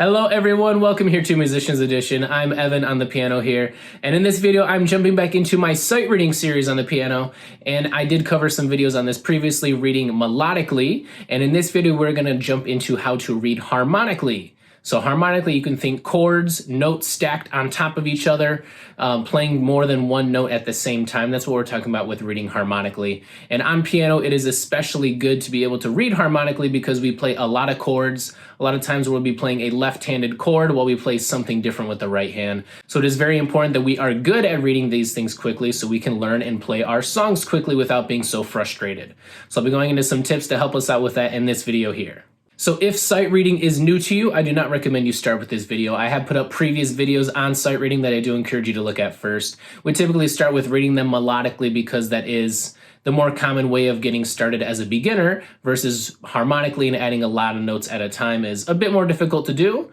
Hello everyone, welcome here to Musicians Edition. I'm Evan on the piano here, and in this video I'm jumping back into my sight reading series on the piano, and I did cover some videos on this previously reading melodically, and in this video we're going to jump into how to read harmonically. So harmonically, you can think chords, notes stacked on top of each other, playing more than one note at the same time. That's what we're talking about with reading harmonically. And on piano, it is especially good to be able to read harmonically because we play a lot of chords. A lot of times we'll be playing a left-handed chord while we play something different with the right hand. So it is very important that we are good at reading these things quickly so we can learn and play our songs quickly without being so frustrated. So I'll be going into some tips to help us out with that in this video here. So if sight reading is new to you, I do not recommend you start with this video. I have put up previous videos on sight reading that I do encourage you to look at first. We typically start with reading them melodically because that is the more common way of getting started as a beginner versus harmonically, and adding a lot of notes at a time is a bit more difficult to do.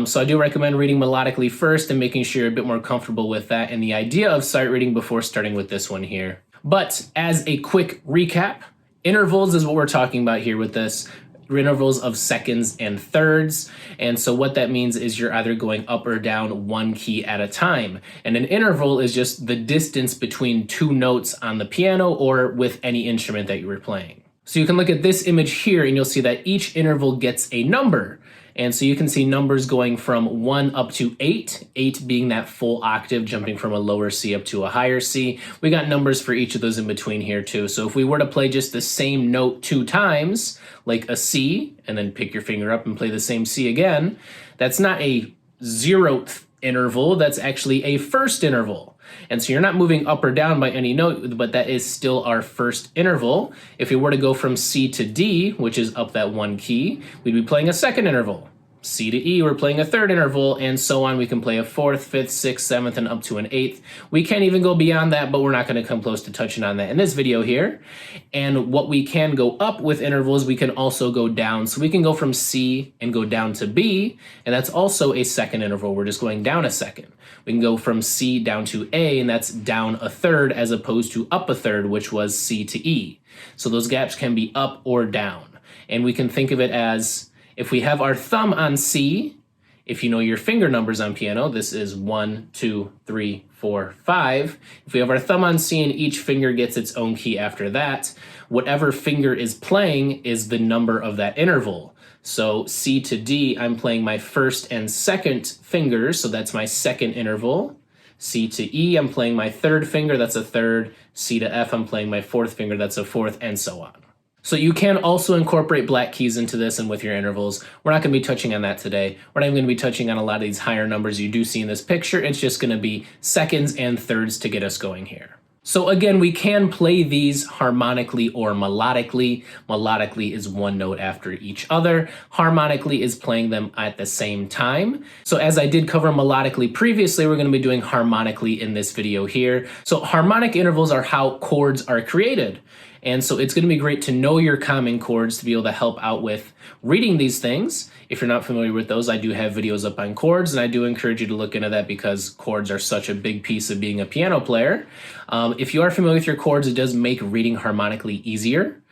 So I do recommend reading melodically first and making sure you're a bit more comfortable with that and the idea of sight reading before starting with this one here. But as a quick recap, intervals is what we're talking about here with this. Intervals of seconds and thirds. And so what that means is you're either going up or down one key at a time. And an interval is just the distance between two notes on the piano or with any instrument that you were playing. So you can look at this image here and you'll see that each interval gets a number. And so you can see numbers going from 1 up to 8, 8 being that full octave, jumping from a lower C up to a higher C. We got numbers for each of those in between here too. So if we were to play just the same note 2 times, like a C, and then pick your finger up and play the same C again, that's not a 0th interval, that's actually a first interval. And so you're not moving up or down by any note, but that is still our first interval. If we were to go from C to D, which is up that one key, we'd be playing a second interval. C to E, we're playing a third interval, and so on. We can play a 4th, 5th, 6th, 7th, and up to an 8th. We can't even go beyond that, but we're not going to come close to touching on that in this video here. And what we can go up with intervals, we can also go down. So we can go from C and go down to B, and that's also a second interval. We're just going down a second. We can go from C down to A, and that's down a third as opposed to up a third, which was C to E. So those gaps can be up or down. And we can think of it as, if we have our thumb on C, if you know your finger numbers on piano, this is 1, 2, 3, 4, 5. If we have our thumb on C and each finger gets its own key after that, whatever finger is playing is the number of that interval. So C to D, I'm playing my first and second fingers, so that's my second interval. C to E, I'm playing my third finger, that's a third. C to F, I'm playing my fourth finger, that's a fourth, and so on. So you can also incorporate black keys into this and with your intervals. We're not going to be touching on that today. We're not even going to be touching on a lot of these higher numbers you do see in this picture. It's just going to be seconds and thirds to get us going here. So again, we can play these harmonically or melodically. Melodically is one note after each other. Harmonically is playing them at the same time. So as I did cover melodically previously, we're going to be doing harmonically in this video here. So harmonic intervals are how chords are created. And so it's going to be great to know your common chords to be able to help out with reading these things. If you're not familiar with those, I do have videos up on chords, and I do encourage you to look into that because chords are such a big piece of being a piano player. If you are familiar with your chords, it does make reading harmonically easier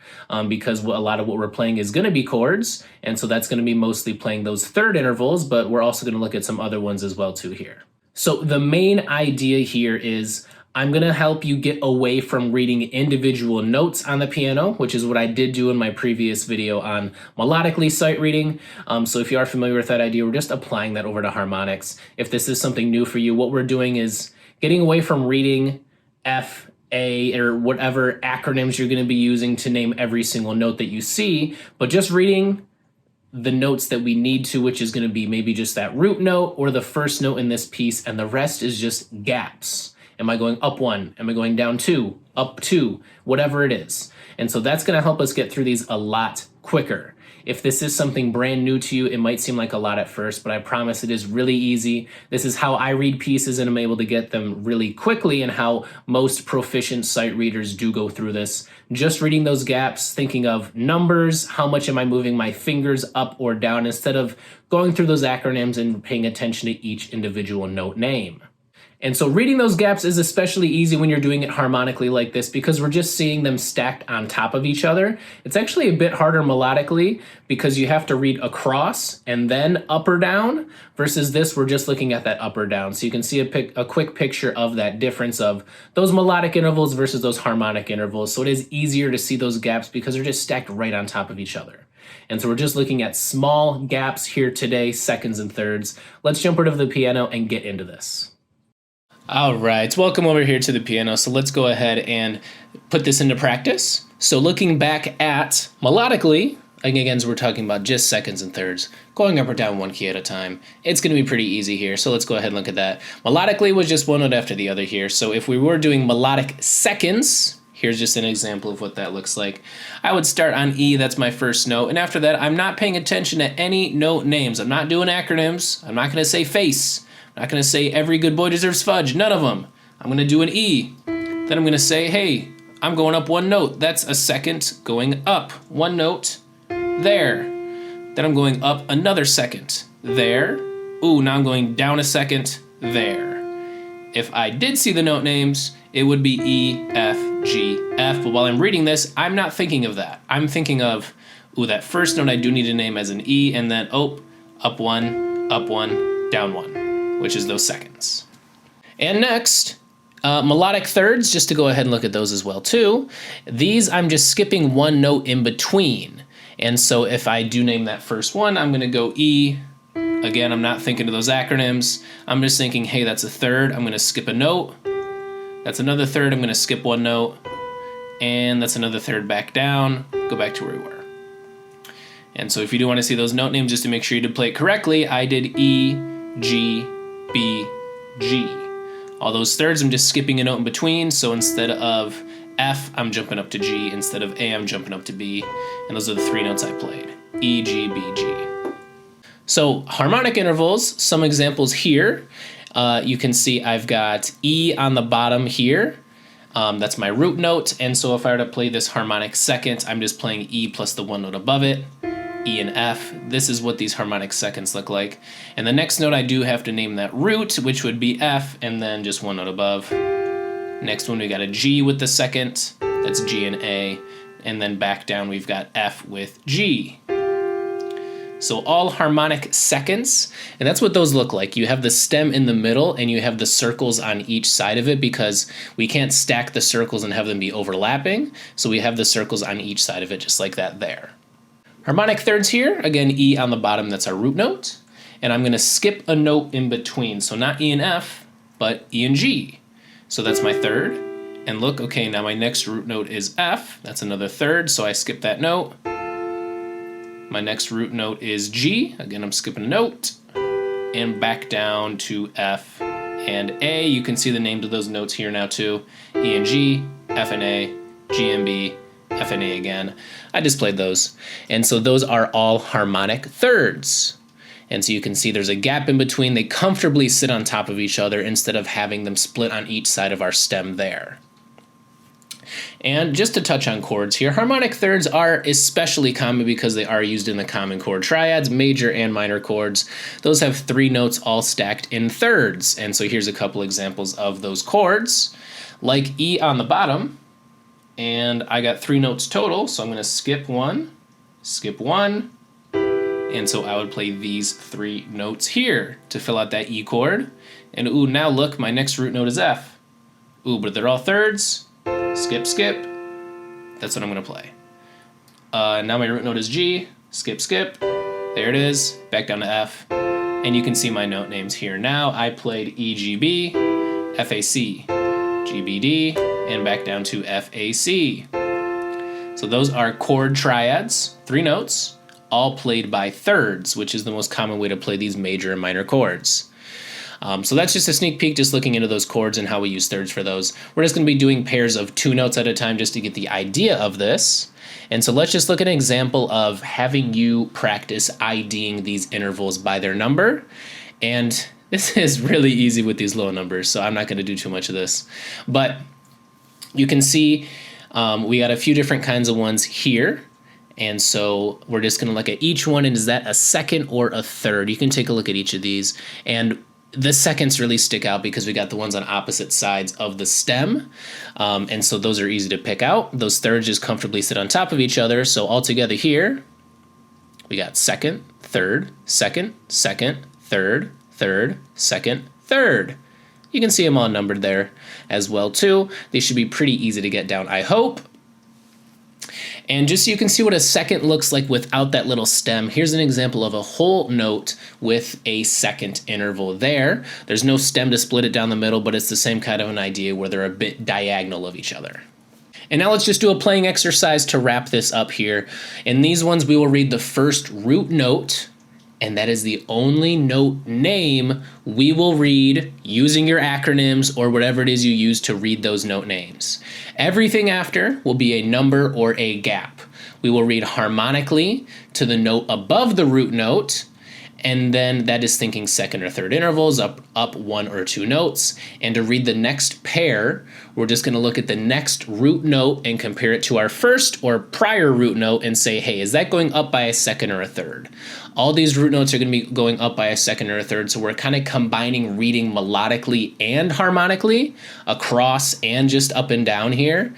because a lot of what we're playing is going to be chords, and so that's going to be mostly playing those third intervals, but we're also going to look at some other ones as well too here. So the main idea here is I'm going to help you get away from reading individual notes on the piano, which is what I did do in my previous video on melodically sight reading. So if you are familiar with that idea, we're just applying that over to harmonics. If this is something new for you, what we're doing is getting away from reading F, A, or whatever acronyms you're going to be using to name every single note that you see, but just reading the notes that we need to, which is going to be maybe just that root note or the first note in this piece, and the rest is just gaps. Am I going up 1? Am I going down 2? Up 2? Whatever it is. And so that's going to help us get through these a lot quicker. If this is something brand new to you, it might seem like a lot at first, but I promise it is really easy. This is how I read pieces and I'm able to get them really quickly, and how most proficient sight readers do go through this. Just reading those gaps, thinking of numbers, how much am I moving my fingers up or down, instead of going through those acronyms and paying attention to each individual note name. And so reading those gaps is especially easy when you're doing it harmonically like this because we're just seeing them stacked on top of each other. It's actually a bit harder melodically because you have to read across and then up or down versus this, we're just looking at that up or down. So you can see a quick picture of that difference of those melodic intervals versus those harmonic intervals. So it is easier to see those gaps because they're just stacked right on top of each other. And so we're just looking at small gaps here today, seconds and thirds. Let's jump over to the piano and get into this. All right, welcome over here to the piano. So let's go ahead and put this into practice. So looking back at melodically, again, we're talking about just seconds and thirds, going up or down one key at a time. It's going to be pretty easy here. So let's go ahead and look at that. Melodically was just one note after the other here. So if we were doing melodic seconds, here's just an example of what that looks like. I would start on E, that's my first note. And after that, I'm not paying attention to any note names. I'm not doing acronyms. I'm not going to say face. I'm not going to say every good boy deserves fudge. None of them. I'm going to do an E. Then I'm going to say, hey, I'm going up one note. That's a second going up. One note there. Then I'm going up another second there. Ooh, now I'm going down a second there. If I did see the note names, it would be E, F, G, F. But while I'm reading this, I'm not thinking of that. I'm thinking of, ooh, that first note I do need to name as an E, and then, oh, up one, down one, which is those seconds. And next, melodic thirds, just to go ahead and look at those as well too. These I'm just skipping one note in between. And so if I do name that first one, I'm gonna go E. Again, I'm not thinking of those acronyms. I'm just thinking, hey, that's a third. I'm gonna skip a note. That's another third. I'm gonna skip one note. And that's another third back down. Go back to where we were. And so if you do wanna see those note names, just to make sure you did play it correctly, I did E, G, B, G. All those thirds, I'm just skipping a note in between. So instead of F, I'm jumping up to G. Instead of A, I'm jumping up to B. And those are the three notes I played. E, G, B, G. So harmonic intervals, some examples here. You can see I've got E on the bottom here. That's my root note. And so if I were to play this harmonic second, I'm just playing E plus the one note above it. E and F. This is what these harmonic seconds look like. And the next note I do have to name that root, which would be F, and then just one note above. Next one we got a G with the second, that's G and A, and then back down we've got F with G. So all harmonic seconds, and that's what those look like. You have the stem in the middle and you have the circles on each side of it because we can't stack the circles and have them be overlapping. So we have the circles on each side of it just like that there. Harmonic thirds here, again, E on the bottom, that's our root note. And I'm gonna skip a note in between. So not E and F, but E and G. So that's my third. And look, okay, now my next root note is F. That's another third, so I skip that note. My next root note is G. Again, I'm skipping a note. And back down to F and A. You can see the names of those notes here now too. E and G, F and A, G and B, F and A again. I just played those. And so those are all harmonic thirds. And so you can see there's a gap in between. They comfortably sit on top of each other instead of having them split on each side of our stem there. And just to touch on chords here, harmonic thirds are especially common because they are used in the common chord triads, major and minor chords. Those have three notes all stacked in thirds. And so here's a couple examples of those chords, like E on the bottom. And I got three notes total, so I'm gonna skip one, and so I would play these three notes here to fill out that E chord. And ooh, now look, my next root note is F. Ooh, but they're all thirds. Skip, skip. That's what I'm gonna play. Now my root note is G. Skip, skip. There it is. Back down to F. And you can see my note names here now. I played E, G, B, F, A, C, G, B, D, and back down to F, A, C. So those are chord triads, three notes, all played by thirds, which is the most common way to play these major and minor chords. So that's just a sneak peek, just looking into those chords and how we use thirds for those. We're just going to be doing pairs of two notes at a time just to get the idea of this. And so let's just look at an example of having you practice IDing these intervals by their number. And this is really easy with these low numbers, so I'm not going to do too much of this. But you can see we got a few different kinds of ones here. And so we're just going to look at each one, and is that a second or a third? You can take a look at each of these. And the seconds really stick out because we got the ones on opposite sides of the stem. And so those are easy to pick out. Those thirds just comfortably sit on top of each other. So all together here, we got second, third, second, second, third, third, second, third. You can see them all numbered there as well too. They should be pretty easy to get down, I hope. And just so you can see what a second looks like without that little stem, here's an example of a whole note with a second interval there. There's no stem to split it down the middle, but it's the same kind of an idea where they're a bit diagonal of each other. And now let's just do a playing exercise to wrap this up here. In these ones, we will read the first root note, and that is the only note name we will read using your acronyms or whatever it is you use to read those note names. Everything after will be a number or a gap. We will read harmonically to the note above the root note, and then that is thinking second or third intervals, up one or two notes. And to read the next pair, we're just going to look at the next root note and compare it to our first or prior root note and say, hey, is that going up by a second or a third? All these root notes are going to be going up by a second or a third, so we're kind of combining reading melodically and harmonically across and just up and down here,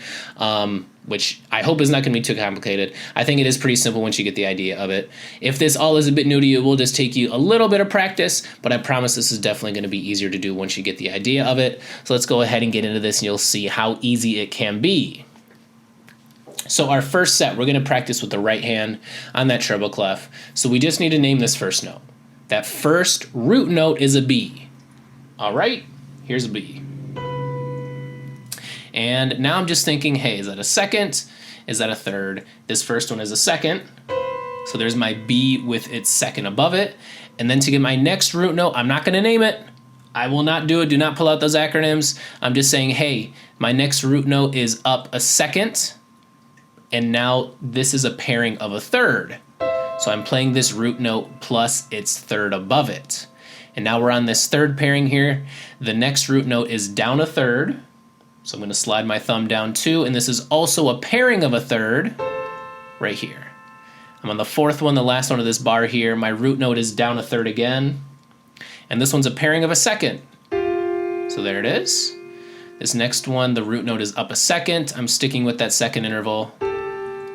which I hope is not going to be too complicated. I think it is pretty simple once you get the idea of it. If this all is a bit new to you, it will just take you a little bit of practice, but I promise this is definitely going to be easier to do once you get the idea of it. So let's go ahead and get into this, and you'll see how easy it can be. So our first set, we're going to practice with the right hand on that treble clef. So we just need to name this first note. That first root note is a B. All right, here's a B. And now I'm just thinking, hey, is that a second? Is that a third? This first one is a second. So there's my B with its second above it. And then to get my next root note, I'm not going to name it. I will not do it. Do not pull out those acronyms. I'm just saying, hey, my next root note is up a second. And now this is a pairing of a third. So I'm playing this root note plus its third above it. And now we're on this third pairing here. The next root note is down a third. So I'm going to slide my thumb down two, and this is also a pairing of a third right here. I'm on the fourth one, the last one of this bar here. My root note is down a third again. And this one's a pairing of a second. So there it is. This next one, the root note is up a second. I'm sticking with that second interval.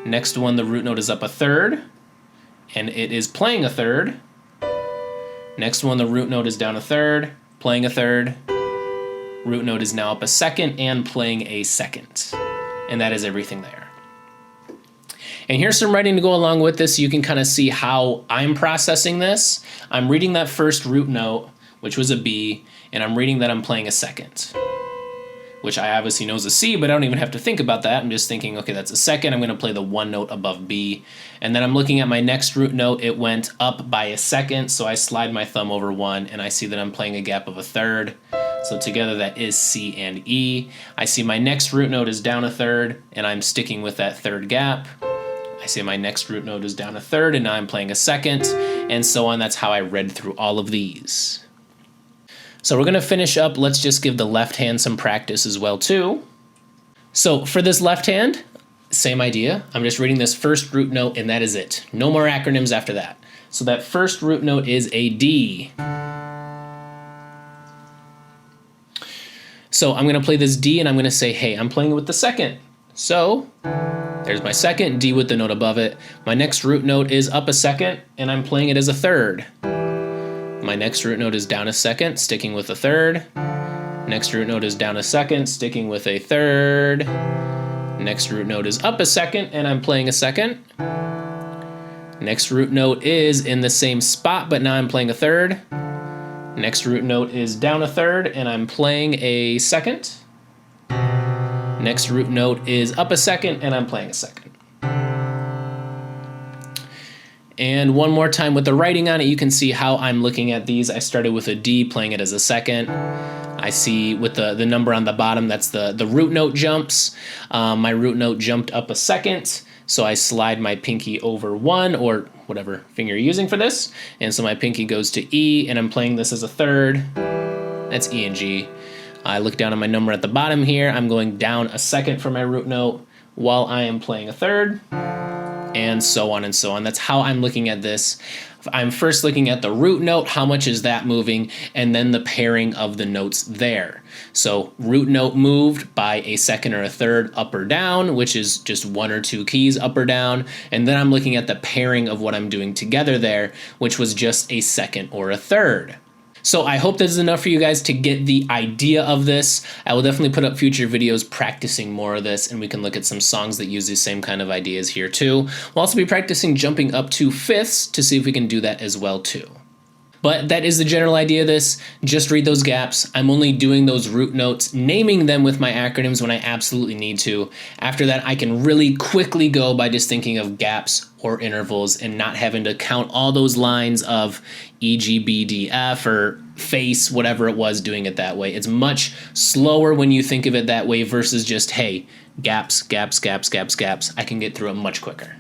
Next one, the root note is up a third, and it is playing a third. Next one, the root note is down a third, playing a third. Root note is now up a second and playing a second. And that is everything there. And here's some writing to go along with this so you can kind of see how I'm processing this. I'm reading that first root note, which was a B, and I'm reading that I'm playing a second, which I obviously know is a C, but I don't even have to think about that. I'm just thinking, okay, that's a second. I'm going to play the one note above B. And then I'm looking at my next root note. It went up by a second, so I slide my thumb over one, and I see that I'm playing a gap of a third. So together that is C and E. I see my next root note is down a third, and I'm sticking with that third gap. I see my next root note is down a third, and now I'm playing a second, and so on. That's how I read through all of these. So we're going to finish up. Let's just give the left hand some practice as well too. So for this left hand, same idea. I'm just reading this first root note, and that is it. No more acronyms after that. So that first root note is a D. So I'm going to play this D, and I'm going to say, hey, I'm playing it with the second. So there's my second, D with the note above it. My next root note is up a second, and I'm playing it as a third. My next root note is down a second, sticking with a third. Next root note is down a second, sticking with a third. Next root note is up a second, and I'm playing a second. Next root note is in the same spot, but now I'm playing a third. Next root note is down a third, and I'm playing a second. Next root note is up a second, and I'm playing a second. And one more time with the writing on it, you can see how I'm looking at these. I started with a D, playing it as a second. I see with the number on the bottom, that's the root note jumps. My root note jumped up a second, so I slide my pinky over one, or whatever finger you're using for this. And so my pinky goes to E, and I'm playing this as a third. That's E and G. I look down at my number at the bottom here. I'm going down a second for my root note while I am playing a third, and so on and so on. That's how I'm looking at this I'm first looking at the root note, how much is that moving, and then the pairing of the notes there. So root note moved by a second or a third up or down, which is just one or two keys up or down, and then I'm looking at the pairing of what I'm doing together there, which was just a second or a third. So I hope this is enough for you guys to get the idea of this. I will definitely put up future videos practicing more of this, and we can look at some songs that use these same kind of ideas here too. We'll also be practicing jumping up to fifths to see if we can do that as well too. But that is the general idea of this. Just read those gaps. I'm only doing those root notes, naming them with my acronyms when I absolutely need to. After that, I can really quickly go by just thinking of gaps or intervals and not having to count all those lines of E, G, B, D, F, or face, whatever it was, doing it that way. It's much slower when you think of it that way versus just, hey, gaps, gaps, gaps, gaps, gaps. I can get through it much quicker.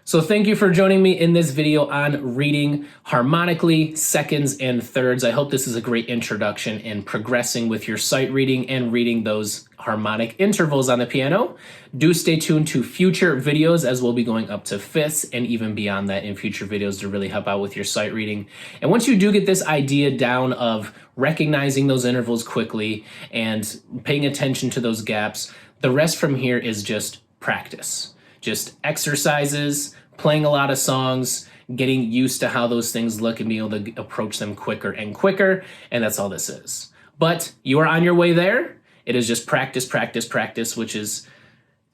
So thank you for joining me in this video on reading harmonically, seconds, and thirds. I hope this is a great introduction in progressing with your sight reading and reading those harmonic intervals on the piano. Do stay tuned to future videos as we'll be going up to fifths and even beyond that in future videos to really help out with your sight reading. And once you do get this idea down of recognizing those intervals quickly and paying attention to those gaps, the rest from here is just practice. Just exercises, playing a lot of songs, getting used to how those things look and being able to approach them quicker and quicker, and that's all this is. But you are on your way there. It is just practice, practice, practice, which is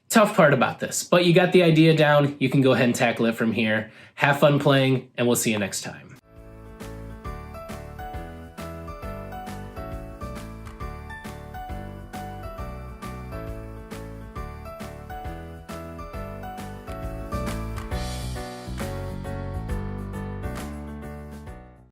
tough part about this. But you got the idea down. You can go ahead and tackle it from here. Have fun playing, and we'll see you next time.